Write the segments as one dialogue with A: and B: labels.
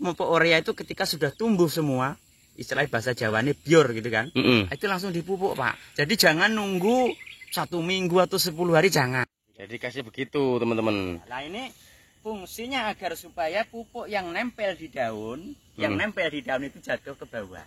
A: pupuk urea itu ketika sudah tumbuh semua, istilah bahasa Jawanya biur gitu kan, itu langsung dipupuk Pak. Jadi jangan nunggu 1 minggu atau 10 hari, jangan.
B: Jadi kasih begitu teman-teman.
A: Nah ini fungsinya agar supaya pupuk yang nempel di daun, itu jatuh ke bawah.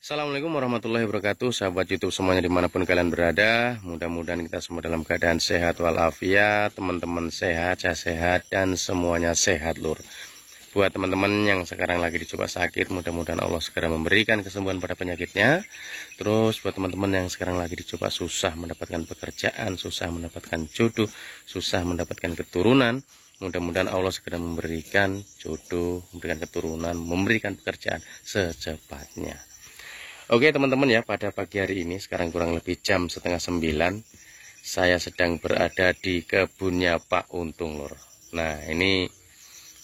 B: Assalamualaikum warahmatullahi wabarakatuh, sahabat YouTube semuanya dimanapun kalian berada. Mudah-mudahan kita semua dalam keadaan sehat walafiat, teman-teman sehat, saya sehat, dan semuanya sehat lur. Buat teman-teman yang sekarang lagi dicoba sakit, mudah-mudahan Allah segera memberikan kesembuhan pada penyakitnya. Terus buat teman-teman yang sekarang lagi dicoba susah mendapatkan pekerjaan, susah mendapatkan jodoh, susah mendapatkan keturunan, mudah-mudahan Allah segera memberikan jodoh, memberikan keturunan, memberikan pekerjaan secepatnya. Oke teman-teman ya, pada pagi hari ini sekarang kurang lebih jam 8:30, saya sedang berada di kebunnya Pak Untung lur. Nah ini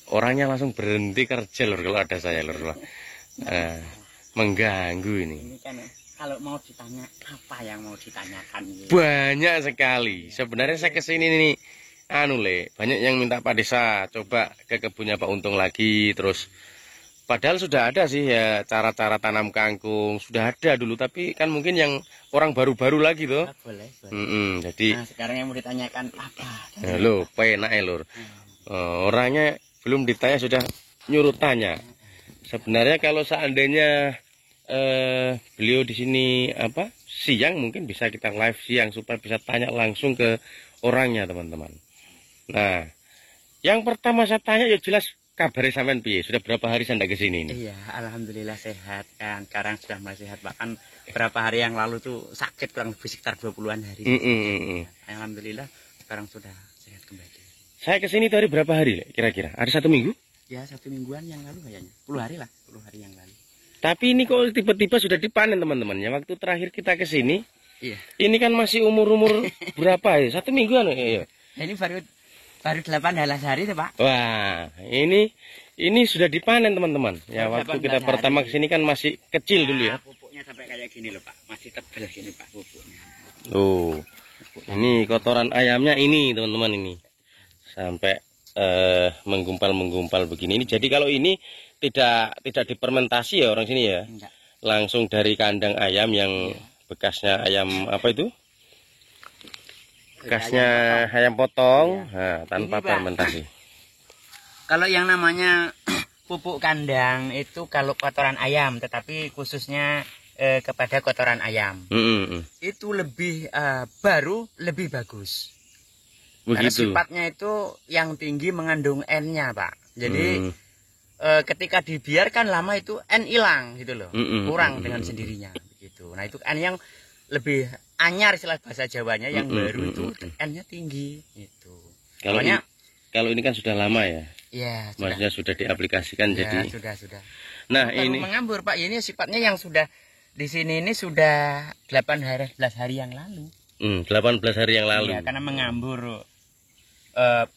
B: orangnya langsung berhenti kerja lur kalau ada saya lur. Mengganggu ini
A: kan kalau mau ditanya apa yang mau ditanyakan ya?
B: Banyak sekali. Sebenarnya saya kesini nih banyak yang minta Pak Desa coba ke kebunnya Pak Untung lagi. Terus padahal sudah ada sih ya cara-cara tanam kangkung, sudah ada dulu, tapi kan mungkin yang orang baru-baru lagi tuh.
A: Boleh.
B: Jadi
A: nah, sekarang yang mau ditanyakan apa?
B: Loh, penak lur. Orangnya belum ditanya sudah nyuruh tanya. Sebenarnya kalau seandainya beliau di sini siang, mungkin bisa kita live siang supaya bisa tanya langsung ke orangnya teman-teman. Nah, yang pertama saya tanya ya jelas kabarnya sampean piye? Sudah berapa hari saya ke sini ini?
A: Iya, alhamdulillah sehat kan. Sekarang sudah mulai sehat. Bahkan beberapa hari yang lalu tuh sakit kurang lebih sekitar 20-an hari. Alhamdulillah sekarang sudah sehat kembali.
B: Saya ke sini dari berapa hari kira-kira? Ada 1 minggu?
A: Ya, 1 mingguan yang lalu kayaknya. 10 hari lah, 10 hari yang lalu.
B: Tapi ini kok tiba-tiba sudah dipanen teman-teman ya. Waktu terakhir kita ke sini,
A: iya.
B: Ini kan masih umur-umur berapa ya? 1 mingguan ya?
A: Ini baru 18 hari tuh Pak.
B: Wah, ini sudah dipanen teman-teman. Ya waktu kita pertama ke sini kan masih kecil dulu ya.
A: Pupuknya sampai kayak gini loh Pak, masih tebal gini Pak pupuknya.
B: Oh, ini kotoran ayamnya ini teman-teman ini sampai menggumpal begini. Ini jadi kalau ini tidak dipermentasi ya orang sini ya. Enggak. Langsung dari kandang ayam yang bekasnya ayam apa itu? Bekasnya ayam potong, ya. Nah, tanpa fermentasi.
A: Kalau yang namanya pupuk kandang itu kalau kotoran ayam, tetapi khususnya kepada kotoran ayam, itu lebih baru, lebih bagus. Karena sifatnya itu yang tinggi mengandung N-nya Pak. Jadi ketika dibiarkan lama itu N hilang gitu loh, kurang dengan sendirinya. Begitu. Nah itu N yang lebih anyar istilah bahasa Jawanya, yang baru itu N-nya tinggi itu.
B: Kalau ini kan sudah lama ya.
A: Iya,
B: maksudnya sudah diaplikasikan ya, jadi.
A: Sudah.
B: Nah,
A: baru
B: ini
A: mengambur Pak. Ini sifatnya yang sudah di sini ini sudah 18 hari yang lalu.
B: 18 hari yang lalu.
A: Iya, karena mengambur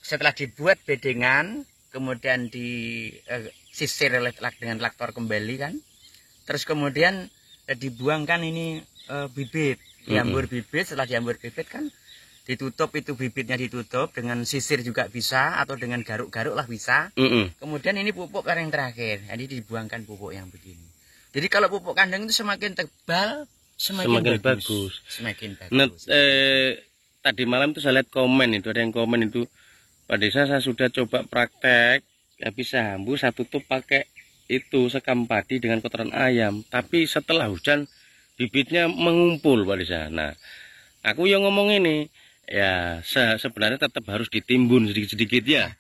A: setelah dibuat bedengan, kemudian disisir dengan traktor kembali kan. Terus kemudian dibuangkan ini bibit, diambur bibit. Setelah diambur bibit kan ditutup, itu bibitnya ditutup dengan sisir juga bisa, atau dengan garuk-garuk lah bisa. Kemudian ini pupuk yang terakhir, jadi dibuangkan pupuk yang begini. Jadi kalau pupuk kandang itu semakin tebal semakin bagus. Semakin bagus.
B: Nah, tadi malam itu saya lihat komen itu, ada yang komen itu, Pak Desa saya sudah coba praktek, ya bisa hambu saya tutup pakai itu sekam padi dengan kotoran ayam, tapi setelah hujan bibitnya mengumpul Pak Desa. Nah, aku yang ngomong ini ya sebenarnya tetap harus ditimbun sedikit-sedikit ya.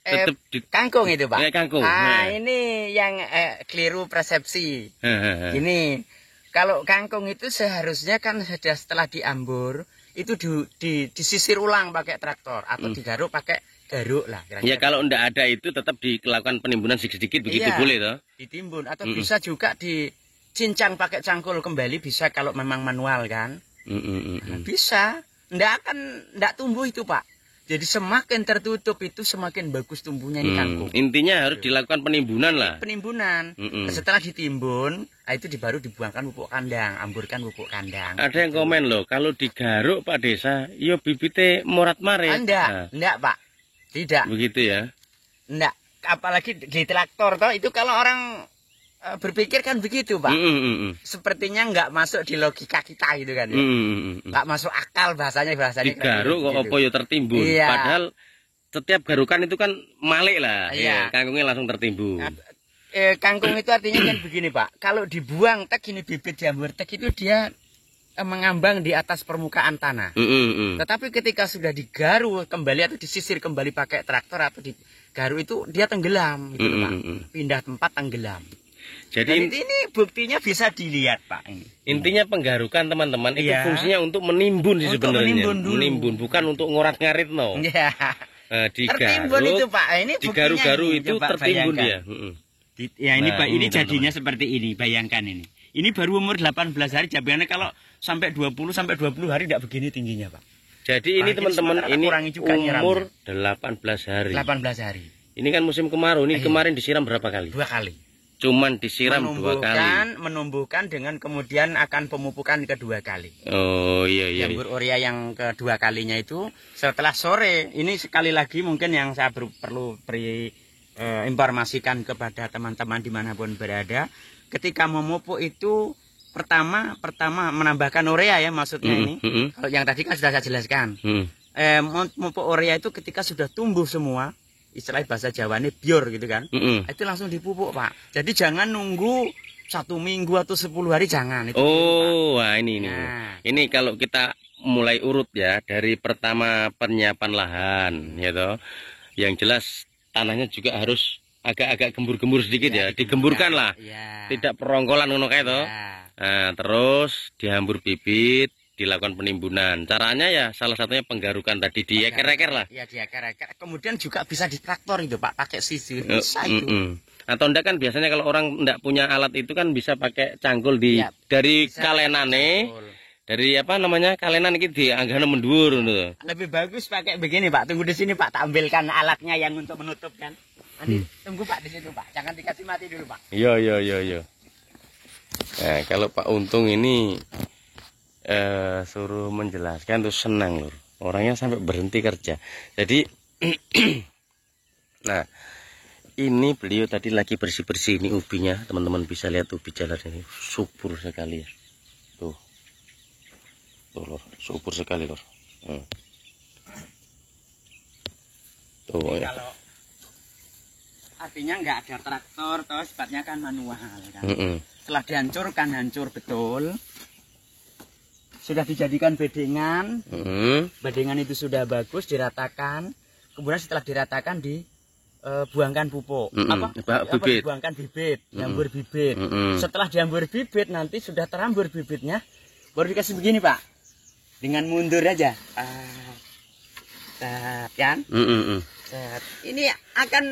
B: Tetap
A: kangkung itu Pak.
B: Kangkung.
A: Ini yang keliru persepsi. Ini kalau kangkung itu seharusnya kan sudah setelah diambur itu disisir ulang pakai traktor atau digaruk pakai garuk lah.
B: Ya kalau enggak ada itu tetap dilakukan penimbunan sedikit-sedikit begitu, boleh toh?
A: Ditimbun atau bisa juga dicincang pakai cangkul kembali, bisa kalau memang manual kan. Bisa. Enggak tumbuh itu Pak. Jadi semakin tertutup itu semakin bagus tumbuhnya ini kangkung.
B: Intinya harus dilakukan penimbunan lah.
A: Penimbunan. Setelah ditimbun, itu baru dibuangkan pupuk kandang, amburkan pupuk kandang.
B: Ada yang komen loh, kalau digaruk Pak Desa, yo bibitnya morat-marit.
A: Enggak Pak. Tidak.
B: Begitu ya?
A: Enggak. Apalagi di traktor toh itu kalau orang berpikir kan begitu Pak. Sepertinya nggak masuk di logika kita gitu kan. Nggak masuk akal bahasanya
B: digaruk kok apa ya tertimbun. Iya. Padahal setiap garukan itu kan malik lah. Iya. Kangkungnya langsung tertimbun.
A: Kangkung itu artinya kan begini Pak. Kalau dibuang tek ini bibit jamur tek itu dia mengambang di atas permukaan tanah. Tetapi ketika sudah digaru kembali atau disisir kembali pakai traktor atau digaru itu dia tenggelam gitu Pak. Pindah tempat tenggelam. Jadi ini buktinya bisa dilihat Pak.
B: Intinya penggarukan teman-teman itu fungsinya untuk menimbun sih sebenarnya. Menimbun bukan untuk ngorat-ngarit no.
A: Iya. Tertimbun itu Pak. Ini
B: digaru-garu itu tertimbun dia.
A: Ya ini Pak, ini jadinya seperti ini. Bayangkan ini. Ini baru umur 18 hari. Jabaannya kalau sampai 20 hari tidak begini tingginya Pak.
B: Jadi ini teman-teman ini umur 18 hari.
A: 18 hari.
B: Ini kan musim kemarau. Ini kemarin disiram berapa kali?
A: 2 kali.
B: Cuman disiram 2 kali.
A: Menumbuhkan dengan kemudian akan pemupukan kedua kali.
B: Oh iya.
A: Jamur urea yang kedua kalinya itu setelah sore. Ini sekali lagi mungkin yang saya perlu beri informasikan kepada teman-teman dimanapun berada. Ketika memupuk itu pertama menambahkan urea ya maksudnya ini. Kalau yang tadi kan sudah saya jelaskan. Memupuk urea itu ketika sudah tumbuh semua. Istilah bahasa Jawa ini bior gitu kan. Itu langsung dipupuk Pak. Jadi jangan nunggu 1 minggu atau 10 hari jangan. Itu
B: wah ini. Ini kalau kita mulai urut ya dari pertama penyiapan lahan ya toh. Yang jelas tanahnya juga harus agak-agak gembur-gembur sedikit ya. Digemburkan lah. Tidak perongkolan ngono kae toh. Nah, terus dihambur bibit. Dilakukan penimbunan. Caranya ya salah satunya penggarukan tadi dieker-eker lah.
A: Iya, dieker-eker. Kemudian juga bisa di traktor itu Pak, pakai sisir bisa itu.
B: Atau enggak kan biasanya kalau orang enggak punya alat itu kan bisa pakai cangkul dari kalenane. Dari apa namanya? Kalenan iki dianggane mendhuwur ngono.
A: Lebih bagus pakai begini Pak. Tunggu di sini Pak, tak ambilkan alatnya yang untuk menutup kan. Nanti tunggu Pak di situ Pak. Jangan dikasih mati dulu Pak.
B: Iya. Nah, kalau Pak Untung ini suruh menjelaskan tuh senang lur, orangnya sampai berhenti kerja. Jadi nah ini beliau tadi lagi bersih-bersih ini ubinya, teman-teman bisa lihat ubi jalar ini subur sekali ya. Tuh lur, subur sekali lur. Tuh ya.
A: Kalau artinya nggak ada traktor, toh sifatnya kan manual kan. Setelah dihancurkan hancur betul. Sudah dijadikan bedengan, bedengan itu sudah bagus diratakan, kemudian setelah diratakan dibuangkan pupuk, dibuangkan bibit, jambur bibit. Setelah jambur bibit nanti sudah terambur bibitnya, baru dikasih begini Pak, dengan mundur aja, kan? Ini akan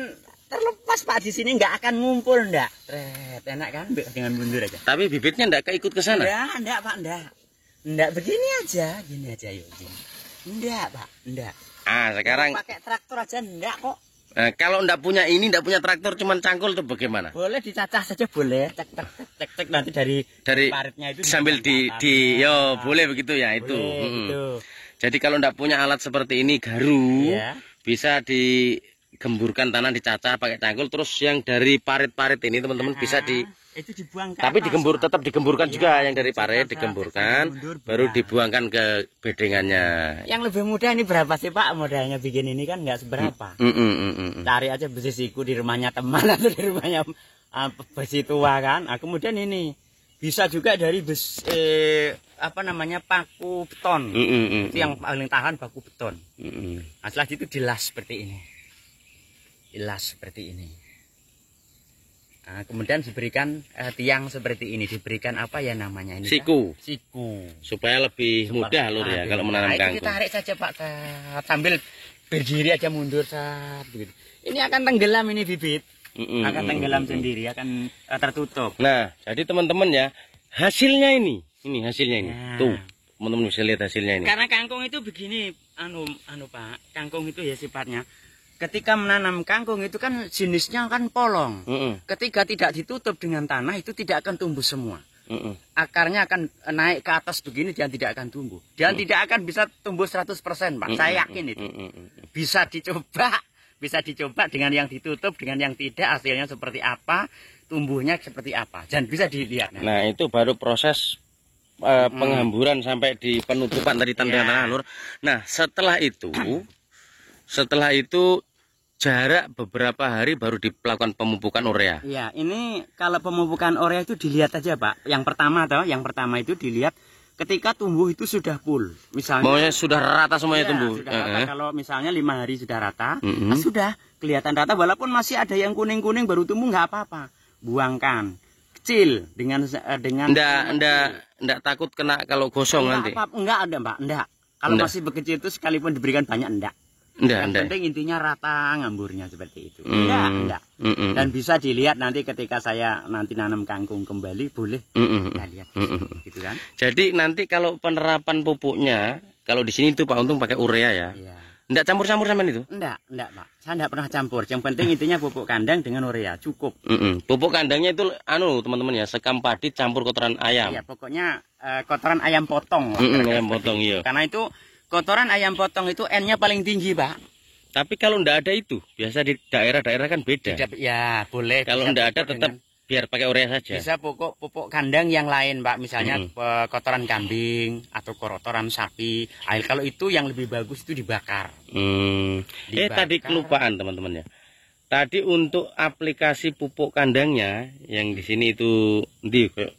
A: terlepas Pak di sini nggak akan ngumpul ndak, enak kan? Dengan mundur aja.
B: Tapi bibitnya ndak keikut ke sana?
A: Ndak Pak, ndak. Enggak begini aja, gini aja yuk. Enggak Pak, enggak.
B: Sekarang
A: pakai traktor aja enggak kok.
B: Kalau enggak punya ini, enggak punya traktor cuman cangkul tuh bagaimana?
A: Boleh dicacah saja boleh, cek nanti dari paritnya itu
B: sambil boleh begitu ya itu.
A: Gitu.
B: Jadi kalau enggak punya alat seperti ini garu, bisa digemburkan tanah dicacah pakai cangkul, terus yang dari parit-parit ini teman-teman bisa
A: itu dibuangkan.
B: Tapi tetap digemburkan juga yang dari parit digemburkan, baru dibuangkan ke bedengannya.
A: Yang lebih mudah ini berapa sih Pak modalnya bikin ini kan nggak seberapa. Cari aja besi siku di rumahnya teman atau di rumahnya besi tua kan. Kemudian ini bisa juga dari paku beton. Itu yang paling tahan paku beton. Setelah itu dilas seperti ini. Kemudian diberikan tiang seperti ini, diberikan apa ya namanya ini?
B: Siku.
A: Supaya
B: lebih mudah lur ya kalau menanam kangkung.
A: Ditarik saja Pak sambil berdiri aja mundur gitu. Ini akan tenggelam ini bibit. Akan tenggelam sendiri, akan tertutup.
B: Nah, jadi teman-teman ya, hasilnya ini hasilnya ini. Tuh, teman-teman bisa lihat hasilnya ini.
A: Karena kangkung itu begini, anu Pak, kangkung itu ya sifatnya. Ketika menanam kangkung itu kan jenisnya kan polong. Ketika tidak ditutup dengan tanah itu tidak akan tumbuh semua. Akarnya akan naik ke atas begini dan tidak akan tumbuh. Dan tidak akan bisa tumbuh 100%, Pak. Saya yakin itu. Bisa dicoba dengan yang ditutup, dengan yang tidak, hasilnya seperti apa, tumbuhnya seperti apa. Dan bisa dilihat.
B: Nah, itu baru proses penghamburan sampai di penutupan tadi tanah Lur. Nah, setelah itu jarak beberapa hari baru dilakukan pemupukan urea.
A: Iya, ini kalau pemupukan urea itu dilihat aja, Pak. Yang pertama itu dilihat ketika tumbuh itu sudah full. Misalnya
B: maunya sudah rata semuanya tumbuh.
A: Sudah rata. Kalau misalnya 5 hari sudah rata, nah sudah kelihatan rata walaupun masih ada yang kuning-kuning baru tumbuh nggak apa-apa. Buangkan. Kecil dengan
B: enggak takut kena kalau gosong nanti.
A: Enggak ada, Pak. Enggak. Kalau masih bekecil itu sekalipun diberikan banyak enggak. Yang penting intinya rata ngamburnya seperti itu. Enggak. Dan bisa dilihat nanti ketika saya nanti nanam kangkung kembali boleh kita lihat gitu kan.
B: Jadi nanti kalau penerapan pupuknya kalau di sini itu Pak Untung pakai urea ya. Iya. Enggak campur-campur sama itu?
A: Enggak Pak. Saya enggak pernah campur. Yang penting intinya pupuk kandang dengan urea cukup.
B: Pupuk kandangnya itu teman-teman ya, sekam padi campur kotoran ayam.
A: Iya, pokoknya kotoran ayam potong.
B: Ayam potong iya.
A: Karena itu kotoran ayam potong itu N-nya paling tinggi, Pak.
B: Tapi kalau enggak ada itu, biasa di daerah-daerah kan beda.
A: Ya, boleh.
B: Kalau enggak ada tetap biar pakai urea saja.
A: Bisa pupuk kandang yang lain, Pak. Misalnya kotoran kambing atau kotoran sapi. Kalau itu yang lebih bagus itu dibakar.
B: Tadi kelupaan teman-teman ya. Tadi untuk aplikasi pupuk kandangnya yang di sini itu kayak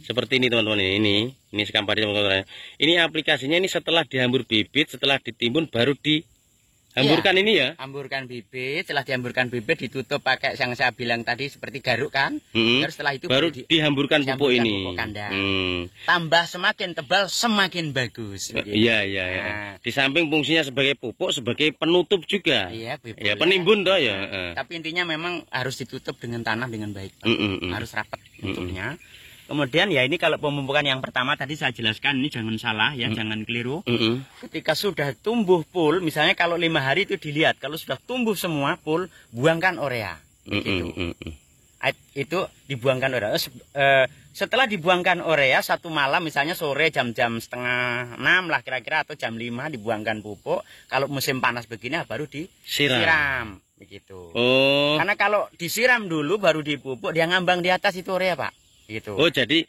B: seperti ini teman-teman ini sekam padi teman-teman. Ini aplikasinya ini setelah dihambur bibit, setelah ditimbun baru dihamburkan ini ya.
A: Hamburkan bibit, setelah dihamburkan bibit ditutup pakai yang saya bilang tadi seperti garuk kan. Terus setelah itu
B: baru dihamburkan pupuk ini.
A: Pupuk kandang. Tambah semakin tebal semakin bagus.
B: Iya. Di samping fungsinya sebagai pupuk, sebagai penutup juga.
A: Iya,
B: ya penimbun toh ya.
A: Tapi intinya memang harus ditutup dengan tanah dengan baik. Harus rapat tutupnya. Kemudian ya ini kalau pemupukan yang pertama tadi saya jelaskan ini jangan salah ya, jangan keliru. Ketika sudah tumbuh full, misalnya kalau 5 hari itu dilihat, kalau sudah tumbuh semua full, buangkan urea. Itu dibuangkan urea. Setelah dibuangkan urea satu malam, misalnya sore jam-jam 5:30 lah kira-kira atau jam 5 dibuangkan pupuk. Kalau musim panas begini baru disiram. Begitu. Karena kalau disiram dulu baru dipupuk, dia ngambang di atas itu urea, Pak. Gitu.
B: Oh jadi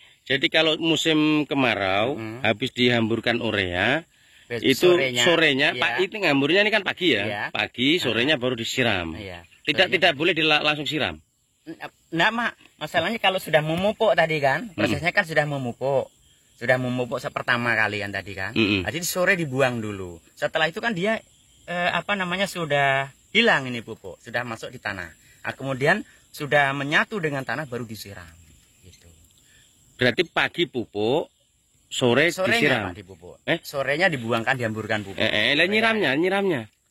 B: kalau musim kemarau habis dihamburkan urea itu sorenya iya. Pak itu ngamburnya ini kan pagi ya, iya. Pagi sorenya baru disiram. Iya. Tidak boleh langsung siram.
A: Enggak, Mak. Masalahnya kalau sudah memupuk tadi kan, prosesnya kan sudah memupuk pertama kali kan tadi kan. Jadi sore dibuang dulu. Setelah itu kan dia sudah hilang ini pupuk, sudah masuk di tanah. Nah, kemudian sudah menyatu dengan tanah baru disiram.
B: Berarti pagi pupuk, sorenya
A: disiram. Dipupuk. Sorenya dibuangkan, dihamburkan pupuk.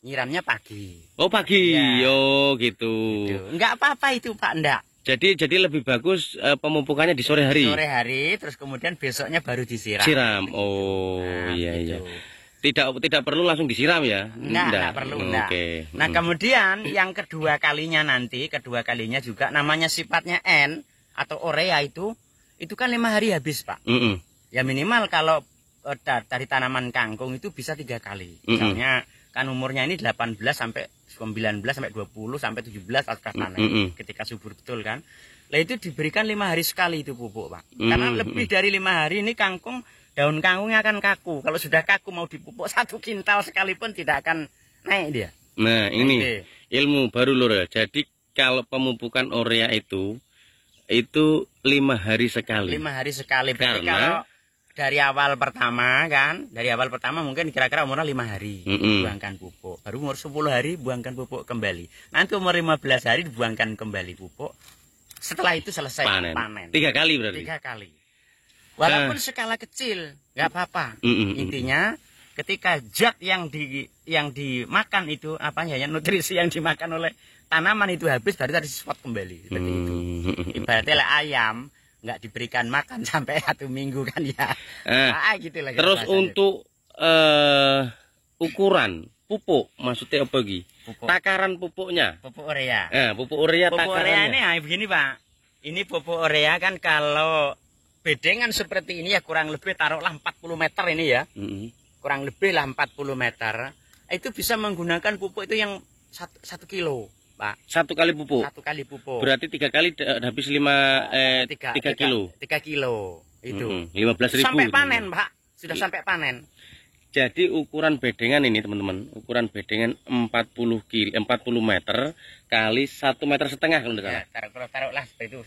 B: Nyiramnya
A: pagi.
B: Oh pagi, ya. Oh gitu.
A: Enggak apa-apa itu Pak, enggak.
B: Jadi lebih bagus pemupukannya di sore hari.
A: Sore hari, terus kemudian besoknya baru disiram.
B: Siram. Oh iya
A: gitu.
B: Iya. Tidak perlu langsung disiram ya?
A: Enggak perlu.
B: Okay.
A: Nah kemudian yang kedua kalinya juga namanya sifatnya N atau urea itu kan 5 hari habis Pak. Ya minimal kalau dari tanaman kangkung itu bisa 3 kali. Misalnya kan umurnya ini 18 sampai 19 sampai 20 sampai 17 pasca panen. Ketika subur betul kan. Lah itu diberikan 5 hari sekali itu pupuk Pak. Karena lebih dari 5 hari ini daun kangkungnya akan kaku. Kalau sudah kaku mau dipupuk 1 kintal sekalipun tidak akan naik dia.
B: Nah ini ilmu baru Lur. Jadi kalau pemupukan urea itu 5 hari sekali. 5 hari sekali.
A: Berarti kalau dari awal pertama mungkin kira-kira umurnya 5 hari buangkan pupuk. Baru umur 10 hari buangkan pupuk kembali. Nanti umur 15 hari dibuangkan kembali pupuk. Setelah itu selesai panen.
B: 3 kali berarti.
A: 3 kali. Walaupun skala kecil nggak apa-apa. Intinya ketika zat yang dimakan itu nutrisi yang dimakan oleh tanaman itu habis, berarti tadi spot kembali seperti itu. Ibaratnya ayam nggak diberikan makan sampai 1 minggu kan ya. Gitu lah.
B: Terus untuk ukuran pupuk, maksudnya apa lagi? Takaran pupuknya.
A: Pupuk urea.
B: Pupuk urea
A: takarannya. Ini begini Pak. Ini pupuk urea kan kalau bedengan seperti ini ya kurang lebih taruhlah 40 meter ini ya. Kurang lebih lah 40 meter. Itu bisa menggunakan pupuk itu yang 1 kilo. Pak.
B: 1 kali pupuk.
A: 1 kali pupuk.
B: Berarti 3 kali habis 3 kilo.
A: 3 kilo itu.
B: 15.000.
A: Sampai panen, Pak. Sudah sampai panen.
B: Jadi ukuran bedengan ini teman-teman, ukuran bedengan 40 meter kali 1,5 meter kalau tidak salah.
A: Taruhlah seperti itu.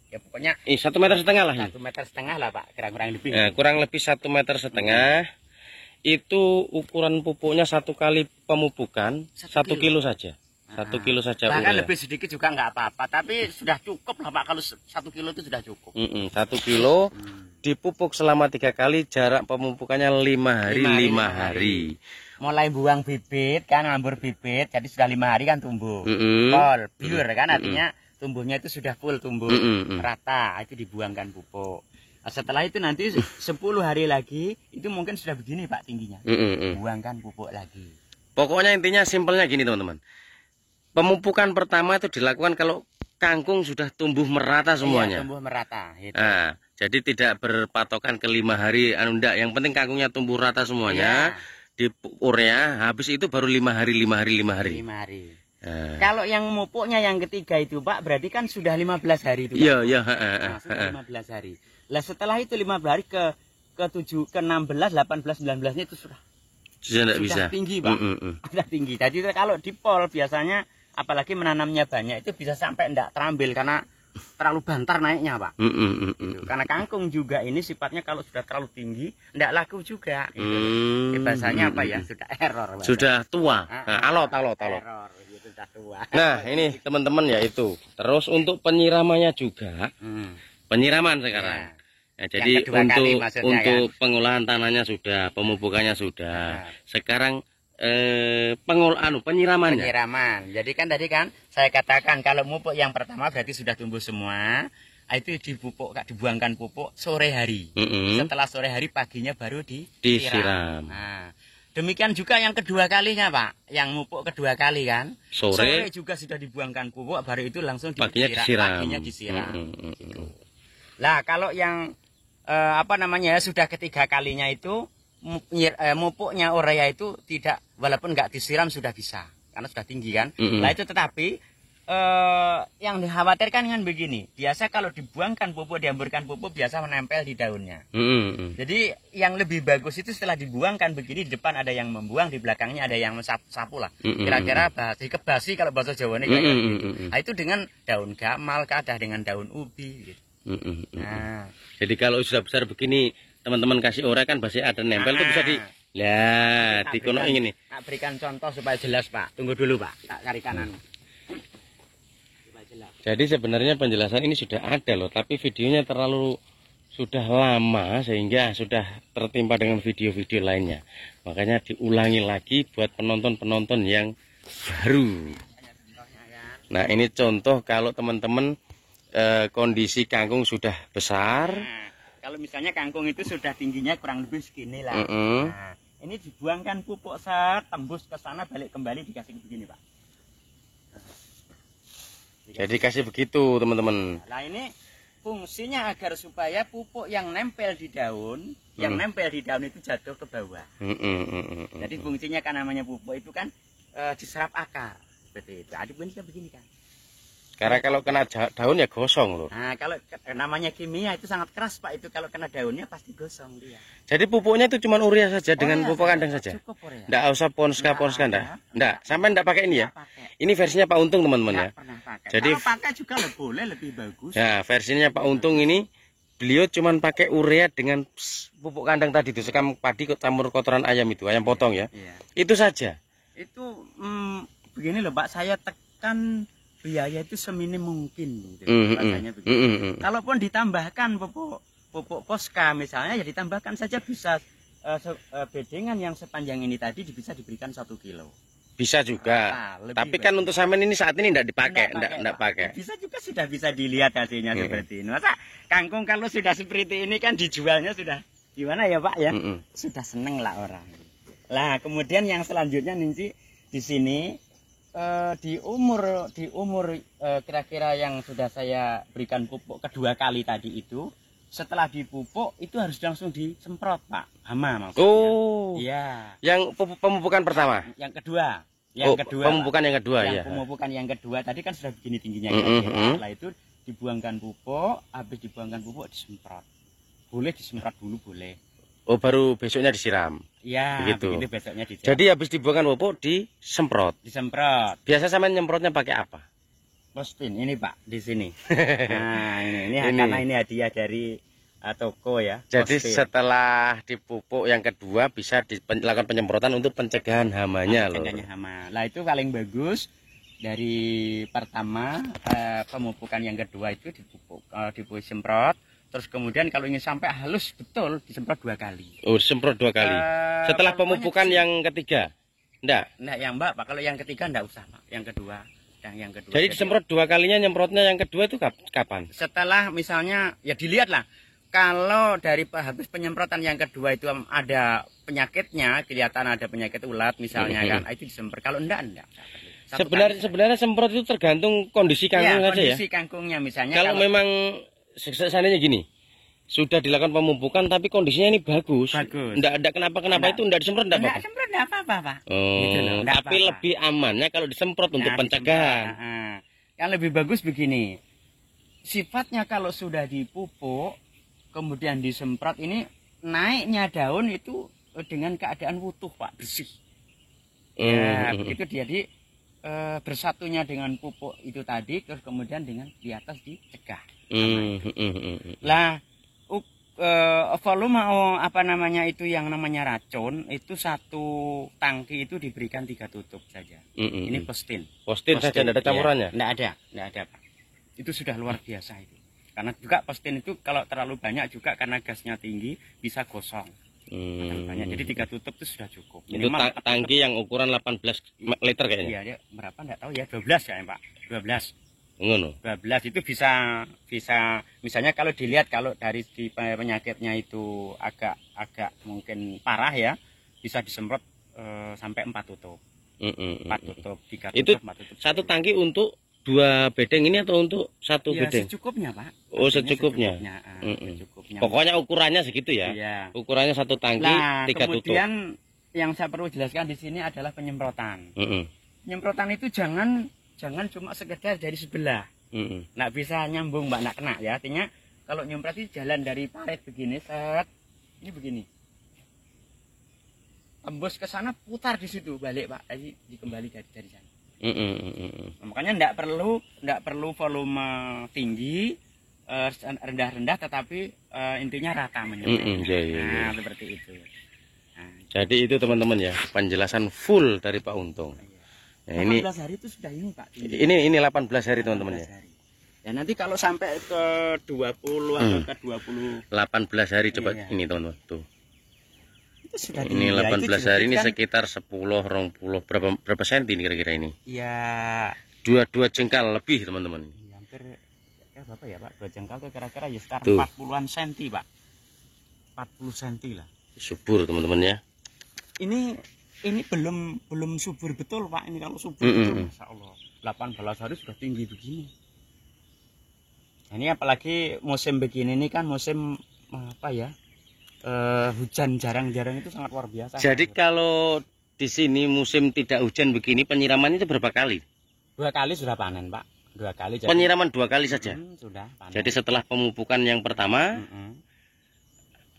A: Ya pokoknya
B: 1,5 meter lah.
A: 1,5 meter lah Pak, kurang lebih.
B: Kurang lebih 1,5 meter. Itu ukuran pupuknya 1 kali pemupukan 1 kilo saja. 1 kilo saja.
A: Bahkan lebih sedikit juga nggak apa-apa, tapi sudah cukup lah Pak, kalau 1 kilo itu sudah cukup.
B: 1 kilo dipupuk selama 3 kali, jarak pemupukannya 5 hari.
A: Mulai buang bibit kan, ngambur bibit, jadi sudah 5 hari kan tumbuh. Pol, biur kan, artinya tumbuhnya itu sudah full tumbuh rata, itu dibuangkan pupuk. Nah, setelah itu nanti 10 hari lagi, itu mungkin sudah begini Pak tingginya. Buangkan pupuk lagi.
B: Pokoknya intinya simpelnya gini teman-teman. Pemupukan pertama itu dilakukan kalau kangkung sudah tumbuh merata semuanya.
A: Iya, tumbuh merata. Gitu.
B: Nah, jadi tidak berpatokan ke 5 hari, enggak. Yang penting kangkungnya tumbuh rata semuanya. Di urea, habis itu baru 5 hari.
A: 5 hari. Kalau yang mupuknya yang ketiga itu Pak, berarti kan sudah 15 hari itu.
B: Iya.
A: Sudah 15 hari. Lah setelah itu 15 hari ke 7, ke 16, 18, 19-nya itu sudah
B: bisa.
A: Tinggi Pak. Sudah tinggi. Jadi kalau di pol biasanya apalagi menanamnya banyak itu bisa sampai enggak terambil karena terlalu bantar naiknya Pak. Gitu. Karena kangkung juga ini sifatnya kalau sudah terlalu tinggi enggak laku juga. Gitu. Bahasanya apa ya? Sudah error. Bahasanya.
B: Sudah tua. Alot.
A: Error. Gitu, sudah tua.
B: Nah ini teman-teman ya itu. Terus untuk penyiramannya juga. Penyiraman sekarang. Nah, jadi untuk pengolahan tanahnya sudah, pemupukannya sudah. Sekarang penyiramannya.
A: Jadi kan tadi kan saya katakan kalau mupuk yang pertama berarti sudah tumbuh semua. Itu dibuangkan pupuk sore hari. Setelah sore hari paginya baru disiram. Nah, demikian juga yang kedua kalinya Pak. Yang mupuk kedua kali kan. Sore juga sudah dibuangkan pupuk, baru itu langsung paginya disiram. Gitu. Lah kalau yang sudah ketiga kalinya itu mupuknya urea itu tidak, walaupun nggak disiram sudah bisa karena sudah tinggi kan. Nah itu tetapi yang dikhawatirkan kan begini, biasa kalau dibuangkan pupuk, dihamburkan pupuk biasa menempel di daunnya. Jadi yang lebih bagus itu setelah dibuangkan begini, di depan ada yang membuang, di belakangnya ada yang sapu lah. Kira-kira kebasi kalau bahasa Jawa ini kayak gitu. Nah itu dengan daun gamal, kadang dengan daun ubi gitu.
B: Nah, jadi kalau sudah besar begini teman-teman kasih urea kan pasti ada nempel tuh bisa di kono ini.
A: Tak berikan contoh supaya jelas Pak. Tunggu dulu Pak, tak cari kanan.
B: Jadi sebenarnya penjelasan ini sudah ada loh, tapi videonya terlalu sudah lama sehingga sudah tertimpa dengan video-video lainnya. Makanya diulangi lagi buat penonton-penonton yang baru. Nah ini contoh kalau teman-teman kondisi kangkung sudah besar.
A: Nah, kalau misalnya kangkung itu sudah tingginya kurang lebih segini lah. Nah, ini dibuangkan pupuk tembus ke sana, balik kembali dikasih begini Pak.
B: Jadi kasih begitu teman-teman.
A: Nah ini fungsinya agar supaya pupuk yang nempel di daun, itu jatuh ke bawah. Jadi fungsinya kan namanya pupuk itu kan diserap akar seperti itu. Adik bisa begini kan.
B: Karena kalau kena daun ya gosong loh.
A: Nah kalau namanya kimia itu sangat keras Pak, itu kalau kena daunnya pasti gosong dia.
B: Jadi pupuknya itu cuma urea saja dengan pupuk kandang saja.
A: Cukup urea.
B: Nggak usah ponska enggak. Sampai enggak pakai ini ya. Ini versinya Pak Untung teman-teman ya.
A: Jadi kalau pakai juga boleh, lebih bagus.
B: Ya versinya Pak Untung ini beliau cuma pakai urea dengan pupuk kandang tadi itu, sekam padi campur kotoran ayam itu, ayam potong ya. Itu saja.
A: Itu begini loh Pak, saya tekan biaya itu seminim mungkin gitu. Kalaupun ditambahkan pupuk poska misalnya ya ditambahkan saja bisa bedengan yang sepanjang ini tadi bisa diberikan 1 kilo.
B: Bisa juga. Tapi kan untuk sampean ini saat ini tidak dipakai, tidak pakai.
A: Bisa juga, sudah bisa dilihat hasilnya seperti ini. Masa kangkung kalau sudah seperti ini kan dijualnya sudah gimana ya Pak ya? Sudah seneng lah orang. Lah kemudian yang selanjutnya Ninci di sini di umur kira-kira yang sudah saya berikan pupuk kedua kali tadi itu, setelah dipupuk itu harus langsung disemprot Pak, hama maksudnya.
B: Oh
A: iya.
B: Yang pemupukan pertama,
A: yang kedua
B: pemupukan Pak. Yang kedua ya.
A: Pemupukan yang kedua tadi kan sudah begini tingginya. Setelah itu dibuangkan pupuk, habis dibuangkan pupuk disemprot. Boleh disemprot dulu boleh.
B: Oh baru besoknya disiram.
A: Iya,
B: begitu.
A: Besoknya disiram.
B: Jadi habis dibuangkan pupuk disemprot. Biasa sama nyemprotnya pakai apa?
A: Postin ini Pak di sini. Nah ini karena ini hadiah dari toko ya.
B: Jadi
A: Postin.
B: setelah dipupuk yang kedua bisa dilakukan penyemprotan untuk pencegahan hamanya loh.
A: Pencegahan hama. Lah itu paling bagus dari pertama pemupukan yang kedua itu dipupuk semprot. Terus kemudian kalau ingin sampai halus betul disemprot 2 kali. Oh semprot 2 kali. Setelah pemupukan yang ketiga, enggak? Enggak yang Mbak Pak. Kalau yang ketiga enggak usah Pak. Yang kedua. Yang kedua. Jadi disemprot 2 kalinya, nyemprotnya yang kedua itu kapan? Setelah misalnya ya dilihatlah. Kalau dari habis penyemprotan yang kedua itu ada penyakitnya, kelihatan ada penyakit ulat misalnya kan, itu disemprot. Kalau enggak. Sebenarnya semprot itu tergantung kondisi kangkung saja ya. Kondisi kangkungnya misalnya. Kalau memang seandainya gini, sudah dilakukan pemupukan tapi kondisinya ini bagus. Enggak ada kenapa-kenapa itu enggak disemprot enggak apa-apa. Semprot enggak apa-apa, Pak. Oh, gitu loh, tapi lebih amannya kalau disemprot untuk pencegahan. Yang lebih bagus begini. Sifatnya kalau sudah dipupuk kemudian disemprot ini naiknya daun itu dengan keadaan utuh Pak, bersih. Ya, begitu jadi bersatunya dengan pupuk itu tadi terus kemudian dengan di atas dicegah. Lah volume apa namanya itu yang namanya racun itu 1 tangki itu diberikan 3 tutup saja. Ini postin saja, tidak ada campurannya. Tidak ada Pak. Itu sudah luar biasa itu. Karena juga postin itu kalau terlalu banyak juga karena gasnya tinggi bisa gosong. Banyak. Jadi 3 tutup itu sudah cukup. Itu tangki yang ukuran 18 liter kayaknya. Iya, dia berapa enggak tahu ya, 12 ya, Pak. 12. Ngono. 12 itu bisa misalnya kalau dilihat kalau dari penyakitnya itu agak mungkin parah ya, bisa disemprot sampai 4 tutup. 4 tutup, 3 tutup, itu 4 tutup. Satu tangki untuk 2 bedeng ini atau untuk 1 bedeng? Secukupnya Pak. Oh secukupnya. Secukupnya. Pokoknya ukurannya segitu ya. Iya. Ukurannya 1 tangki, 3 tutup. Kemudian yang saya perlu jelaskan di sini adalah penyemprotan. Penyemprotan itu jangan cuma sekedar dari sebelah. Nggak bisa nyambung Mbak, nggak kena ya. Artinya kalau nyemprot itu jalan dari parit begini, set, ini begini. Tembus ke sana, putar di situ, balik Pak. Jadi dikembali dari sana. Makanya enggak perlu volume tinggi, rendah-rendah, tetapi intinya rata menyemprotnya. Nah, seperti itu. Nah, jadi itu teman-teman ya penjelasan full dari Pak Untung. Nah, 18 hari itu sudah ini Pak. Ini 18 hari teman-teman ya. Ya nanti kalau sampai ke 20 atau ke 20 18 hari coba ini teman-teman tuh. Ini 18 hari ini sekitar 10 20 berapa senti kira-kira ini? Ya 2 jengkal lebih teman-teman. Hampir berapa ya Pak? 2 jengkal itu kira-kira ya sekitar 40-an senti Pak. 40 senti lah. Subur teman-teman ya. Ini belum subur betul Pak. Ini kalau subur betul Masya Allah 18 hari sudah tinggi begini. Ini apalagi musim begini ini kan musim apa ya? Hujan jarang-jarang itu sangat luar biasa. Jadi kalau di sini musim tidak hujan begini penyiramannya itu berapa kali? 2 kali sudah panen Pak. 2 kali. Jadi, penyiraman 2 kali saja. Sudah panen. Jadi setelah pemupukan yang pertama,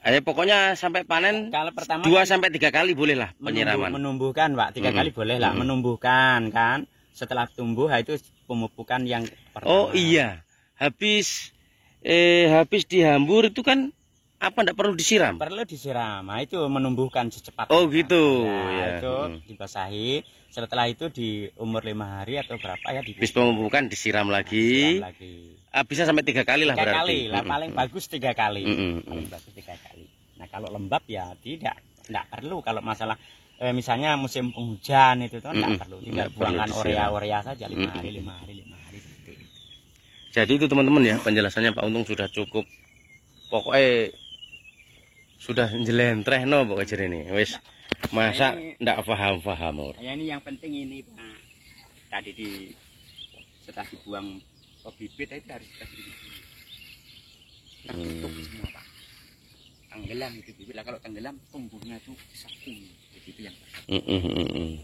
A: pokoknya sampai panen. Kalau pertama 2 sampai 3 kali boleh lah penyiraman. Menumbuhkan Pak, 3 kali boleh lah menumbuhkan kan. Setelah tumbuh itu pemupukan yang pertama. Oh iya, habis dihambur itu kan. Apa enggak perlu disiram? Perlu disiram. Nah, itu menumbuhkan secepatnya. Oh gitu. Ya, itu dibasahi. Setelah itu di umur 5 hari atau berapa ya habis pemupukan disiram lagi. Bisa sampai 3 kali lah 3 berarti. 3 kali lah paling bagus 3 kali. Paling bagus 3 kali. Nah, kalau lembab ya tidak perlu kalau masalah misalnya musim penghujan itu kan nggak perlu, tinggal buangkan
B: disiram.
A: urea saja 5 hari seperti itu.
B: Jadi itu teman-teman ya, penjelasannya Pak Untung sudah cukup. Pokoknya sudah jelentreh no pokoknya jadi ini. Wis masa ndak paham-paham.
A: Ya ini yang penting ini Pak. Tadi setelah dibuang bibit itu harus dikasih tertutup semua Pak. Tenggelam itu bibit lah, kalau tenggelam tumbuhnya itu disakung. Itu yang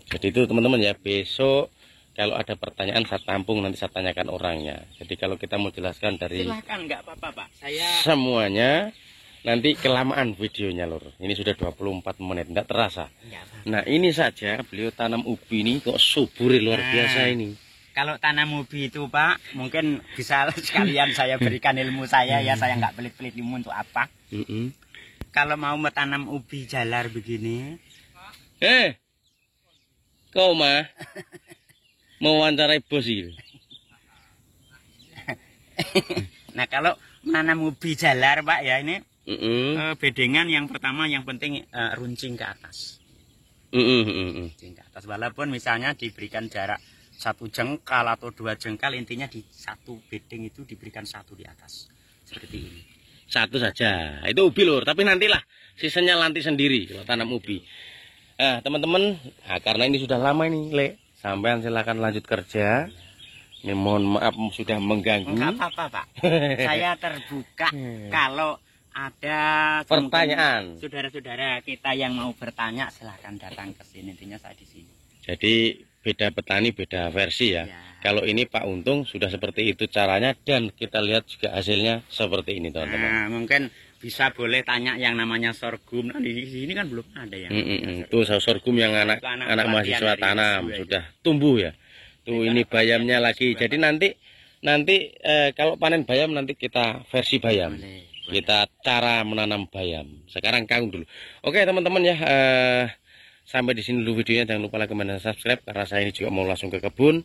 B: Jadi itu teman-teman ya, besok kalau ada pertanyaan saya tampung, nanti saya tanyakan orangnya. Jadi kalau kita mau jelaskan dari
A: silahkan, nggak apa-apa Pak, saya
B: semuanya nanti kelamaan videonya lur. Ini sudah 24 menit, tidak terasa. Nah ini saja beliau tanam ubi ini kok subur luar biasa ini.
A: Kalau tanam ubi itu Pak, mungkin bisa sekalian saya berikan ilmu saya ya, saya nggak pelit-pelit ilmu untuk apa. Kalau mau tanam ubi jalar begini,
B: kau mah mau wawancarai bos ini.
A: Nah kalau menanam ubi jalar Pak ya ini bedengan yang pertama yang penting runcing ke atas. Runcing ke atas, walaupun misalnya diberikan jarak 1 jengkal atau 2 jengkal, intinya di satu bedeng itu diberikan 1 di atas seperti ini.
B: 1 saja, itu ubi lur, tapi nantilah sisanya nanti sendiri kalau tanam ubi. Nah teman-teman, karena ini sudah lama ini Le, sampean silakan lanjut kerja. Ini mohon maaf sudah mengganggu.
A: Enggak apa-apa Pak, saya terbuka kalau ada
B: pertanyaan
A: saudara-saudara kita yang mau bertanya, silahkan datang ke sini, intinya saya di sini.
B: Jadi beda petani beda versi ya. Kalau ini Pak Untung sudah seperti itu caranya, dan kita lihat juga hasilnya seperti ini teman-teman.
A: Nah, mungkin bisa boleh tanya yang namanya sorghum. Nah, di sini kan belum ada yang
B: tuh sorghum yang anak mahasiswa tanam sudah tumbuh ya. Tuh ini bayamnya lagi. Jadi nanti kalau panen bayam nanti kita versi bayam. Kita cara menanam bayam. Sekarang kangkung dulu. Oke teman-teman ya, sampai di sini dulu videonya. Jangan lupa like, comment, dan subscribe karena saya ini juga mau langsung ke kebun.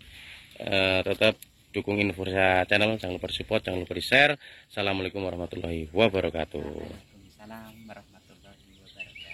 B: Tetap dukung Infosa channel, jangan lupa support, jangan lupa di share. Assalamualaikum warahmatullahi wabarakatuh.
A: Waalaikumsalam warahmatullahi wabarakatuh.